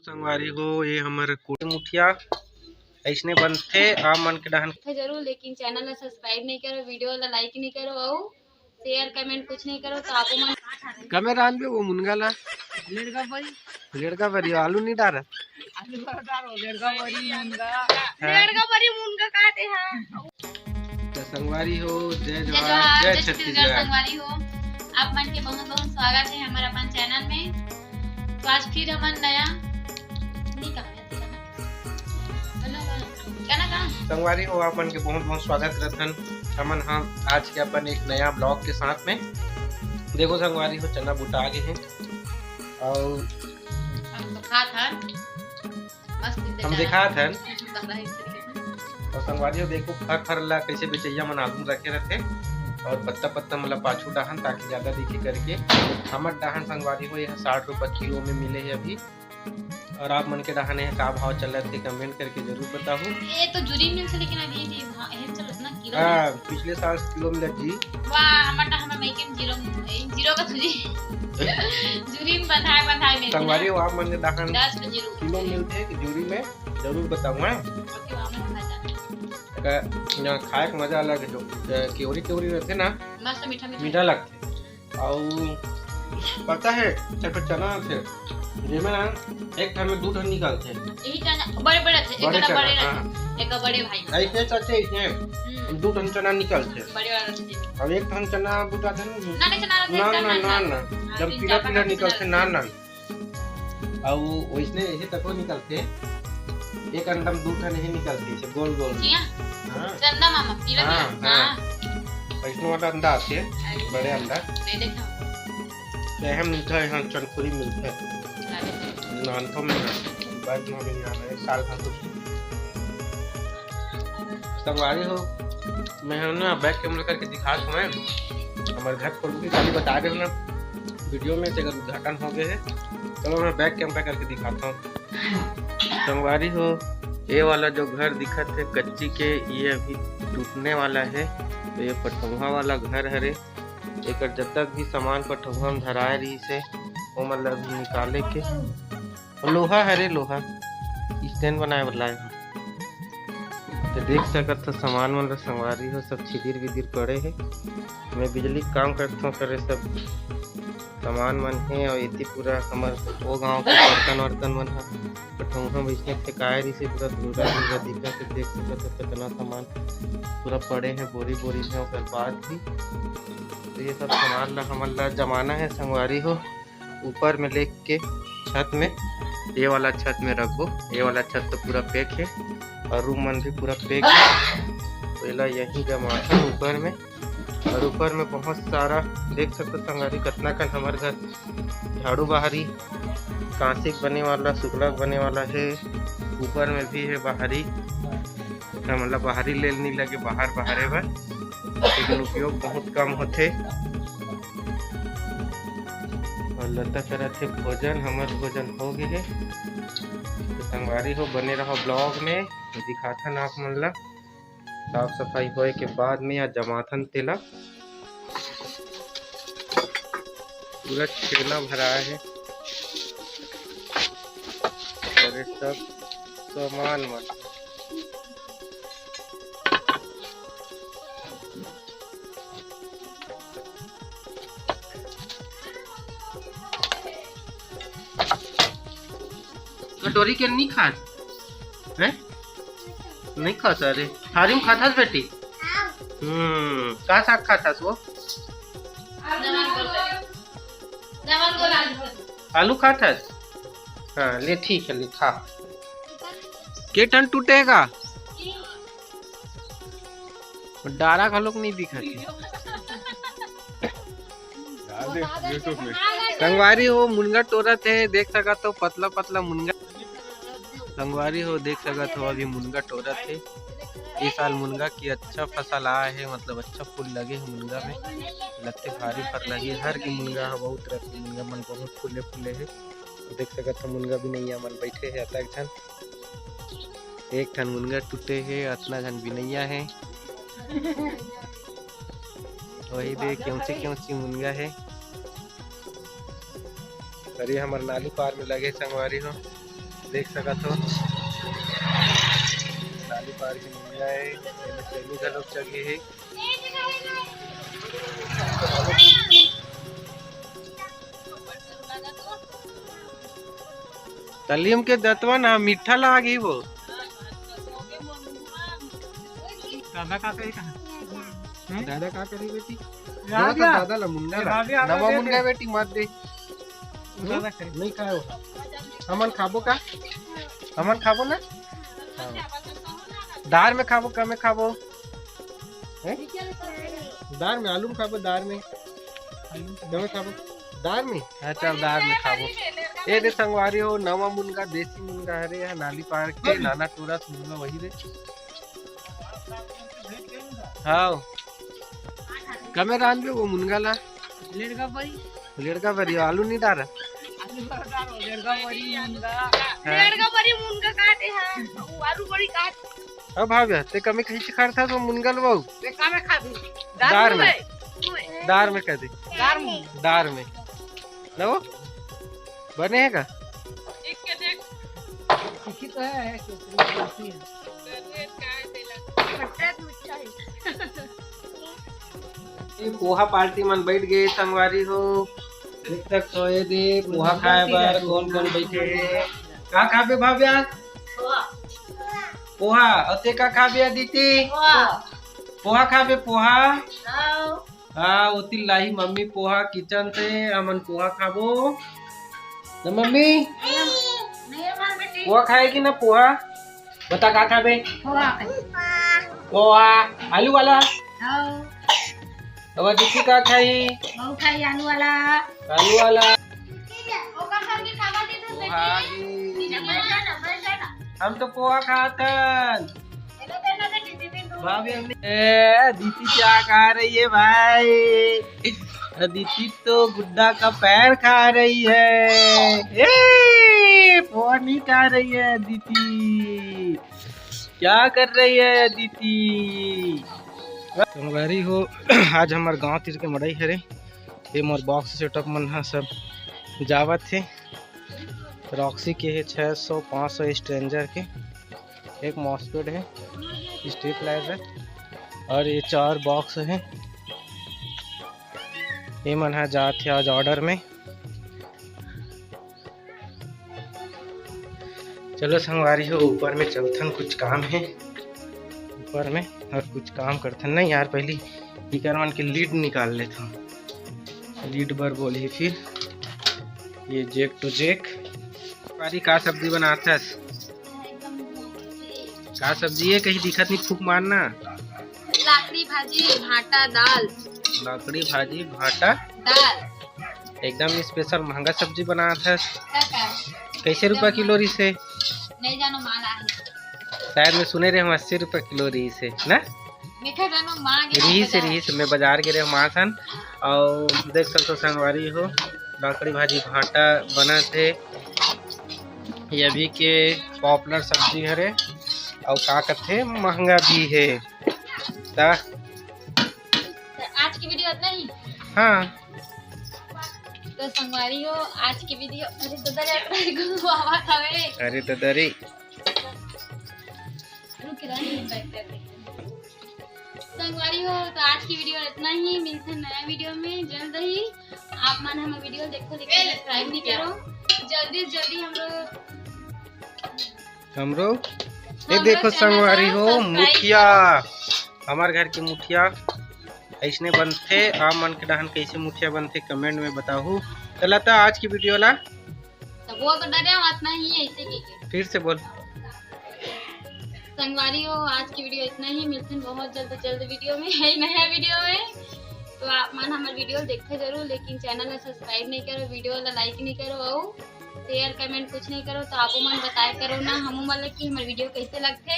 संगवारी हो ये हमारे कोटे मुठिया ऐसने बनते आप मन के डहन जरूर, लेकिन चैनल ला सब्सक्राइब नहीं करो, वीडियो ला लाइक नहीं करो और शेयर कमेंट कुछ नहीं करो तो आपको मन कैमरा आन वो मुनगा ला लेड़का परी आलू नहीं डाल लेड़का परी मुनगा काटे हैं। तो संगवारी हो जय जय जवान जोहार, जय जय छत्तीसगढ़। छत्तीसगढ़। संगवारी हो आप मन के बहुत बहुत स्वागत है हमारे अपन चैनल में। तो आज फिर हमन नया नहीं कहा संगवारी हो आप मन के बहुत बहुत स्वागत करथन हमन हम आज के अपन एक नया ब्लॉग के साथ में। देखो संगवारी हो चना बुटा गए हैं और हम दिखा थे और संगवारी हो देखो खर ला कैसे बेचैया मन आगू रखे रहते और पत्ता पत्ता मतलब पाछू डाहन ताकि ज्यादा दिखे करके। हमर डाहन संगवारी हो यह 60 रुपये किलो में मिले है अभी। और आप मन के डाहन है का भाव चल रहे थे कमेंट करके जरूर बताओ। ये तो जुरी मिल से लेकिन अभी ये चलत ना किलो। हां पिछले साल किलो मिला जी। वाह हमर में के जीरो का जुरी जुरी में बंधाए में संगवारी हो आप मन के डाहन 10 किलो मिलते हैं कि जुरी में जरूर बताऊंगा। यहाँ खाए के मजा अलग है जो केवरी रहते ना मस्त मीठा लगते और पता है सिर्फ चना से जेमे ना एक थान में 2 टन निकालते हैं। यही चना बड़े थे एक बड़े भाई ऐसे चाचे इसमें 2 टन चना निकालते हैं। बड़े वाला थे अब एक टन चना बुटाते हैं ना जब पीला निकलते ना और वैसने ऐसे तक निकलते एक अंडा 2 टन ही निकलती है गोल गोल। चंदा मामा पीला हां वैसने वाला अंडा आते है बड़े अंडा नहीं देखा हम मीठा यहाँ चनखुरी मिलते हैं नानतो में बैग में भी यहाँ एक साल का कुछ संगवारी हो मैं ना बैग कैमरा करके दिखा दूँ मैं हमारे घर खोल के खाली बता रहे हो ना वीडियो में अगर उद्घाटन हो गए है चलो मैं बैग कैमरा करके दिखाता हूँ। संगवारी हो ये वाला जो घर दिखत है कच्ची के ये अभी टूटने वाला है तो ये पटौहा वाला घर हरे एक जब तक भी सामान पटौहा में धराए रही से वो मतलब निकाले के लोहा हरे लोहा स्टैंड बनाए वाला है तो देख सकत तो सामान मतलब संगवारी हो सब छिदिर विदिर पड़े है। मैं बिजली काम करता हूँ करे सब सामान मन है और इतनी पूरा हमारे वो गाँव के बर्तन मन है पटौहा बेचने फेंकाए रही से पूरा धूरा दिखा के देख सकते कितना सामान पूरा पड़े हैं बोरी में और बाद भी तो ये सब सामान ला हमारा जमाना है संगवारी हो ऊपर में लेके के छत में ये वाला छत में रखो ये वाला छत तो पूरा पैक है और रूम मन भी पूरा पैक है पहला यही जमा ऊपर में और ऊपर में बहुत सारा देख सकते संगवारी कितना कन हमारे घर झाड़ू बाहरी कांसिक बने वाला शुक्लक बने वाला है ऊपर में भी है बाहरी मतलब बाहरी ले नहीं लगे बाहर बा लेकिन उपयोग बहुत कम होते और लता तरह थे भोजन हमारे भोजन हो गए है तो संगवारी हो बने रहो ब्लॉग में दिखाथन आप मन ला साफ सफाई होए के बाद में या जमाथन तेला पूरा ठेला भरा है और ये सब सामान मन कटोरी के नहीं खात है नहीं खाता रे थारी में खाता बेटी का साग खाता वो आलू खाता हाँ ले ठीक है ले खा के टन टूटेगा डारा का लोग नहीं दिखा संगवारी हो मुनगा टोरा थे देख सका तो पतला पतला मुनगा संगवारी हो देख सका तो अभी मुनगा टोरा थे इस साल मुनगा की अच्छा फसल आया है मतलब अच्छा फूल लगे है मुनगा में लगते भारी फल लगी हर की मुनगा है बहुत तरह की मुनगा मन बहुत फूले है देख सका तो मुनगा भी नहीं मन बैठे है अतक ठन एक ठन मुनगा टूटे है अतना ठन बिनैया है वही देख क्यों मुनगा है अरे हमारे नालू पार में लगे संगवारी हो देख सकत हो नाली पार के मुंगा है एमे ट्रेनी घलोक चगे है। तलीम के दतवा ना मीठा लागी वो दादा का करी बेटी दादा ला मुंगा नवा मुंगा बेटी मत दे नहीं खाओ हमन खाबो का हमन खाबो ना दार में खाबो कमे खाबो दार में आलू में खाबो दार में कमे खाबो दार में अच्छा दार में खाबो। ये दे संगवारी हो नवा मुनगा देसी मुनगा हरे है नाली पार के नाना टूरा मुनगा वही दे हाँ कमे रान भी वो मुनगा ला लेड़का परी आलू नहीं डारा अब भाव्या ते कमी कहीं से खाता तो मुनगल बहु दार में कर दे दार में लो बने है का पोहा पार्टी मन बैठ गए संगवारी हो देख तक सोए दे पोहा खाए बार कौन कौन बैठे का खाबे भाव्या पोहा अते का खाबे दीदी पोहा खाबे पोहा हाँ उती लाई मम्मी पोहा किचन से अमन पोहा खाबो ना मम्मी पोहा खाएगी ना पोहा बता का खाबे पोहा आलू वाला अब दीदी का खाई आलू वाला हम तो पोहा खातन दीदी क्या खा रही है भाई दीदी तो गुड्डा का पैर खा रही है पोहा नहीं खा रही है दीदी क्या कर रही है दीदी संगवारी हो आज हमारे गांव तीर के मड़ई हरे ये मोर बॉक्स सेटअप मन हा सब जावत थे रॉक्सी के है 600-500 स्ट्रेंजर के एक मॉसपेट है स्ट्रीट लाइट है और ये 4 बॉक्स है ये मन हा जाते आज ऑर्डर में। चलो संगवारी हो ऊपर में चलथन कुछ काम है ऊपर में और कुछ काम करथन नहीं यार पहले इकर मन के लीड निकाल लेता लीड बर बोली फिर ये जेक टू जेक पारी का सब्जी बनाता का सब्जी है कहीं दिखत नहीं फूक मारना लाकड़ी भाजी भाटा दाल लाकड़ी भाजी भाटा दाल एकदम स्पेशल महंगा सब्जी बनाता कैसे रुपया किलो रही से नहीं जानो माल आहे शायद मैं सुने रहे हम 80 रुपये किलो रही से ना रही से मैं बाजार गिरे मासन और देख सकते संगवारी हो लाकड़ी भाजी भाटा बना थे ये भी के पॉपुलर सब्जी हरे और का कहते महंगा भी है आज की वीडियो इतना ही हाँ तो संगवारी हो आज की वीडियो अरे तो दरी संगवारी हो तो आज की वीडियो इतना ही मिलते हैं नया वीडियो में जल्द ही आप मन हम वीडियो देखो लेकिन सब्सक्राइब नहीं करो जल्दी हमरो ये देखो संगवारी हो मुठिया हमारे घर की मुठिया ऐसने बनते आप मन के डहन कैसे मुठिया बनते कमेंट में बताओ। चला था आज की वीडियो ला तो वो डरे इतना ही ऐसे की फिर से बोल संगवारी हो आज की वीडियो इतना ही मिलते हैं बहुत जल्द वीडियो में है नया वीडियो में तो आप मन हमारे वीडियो देखते जरूर लेकिन चैनल में सब्सक्राइब नहीं करो वीडियो ला लाइक नहीं करो और शेयर कमेंट कुछ नहीं करो तो आप मन बताया करो ना हम कि हमारे वीडियो कैसे लगते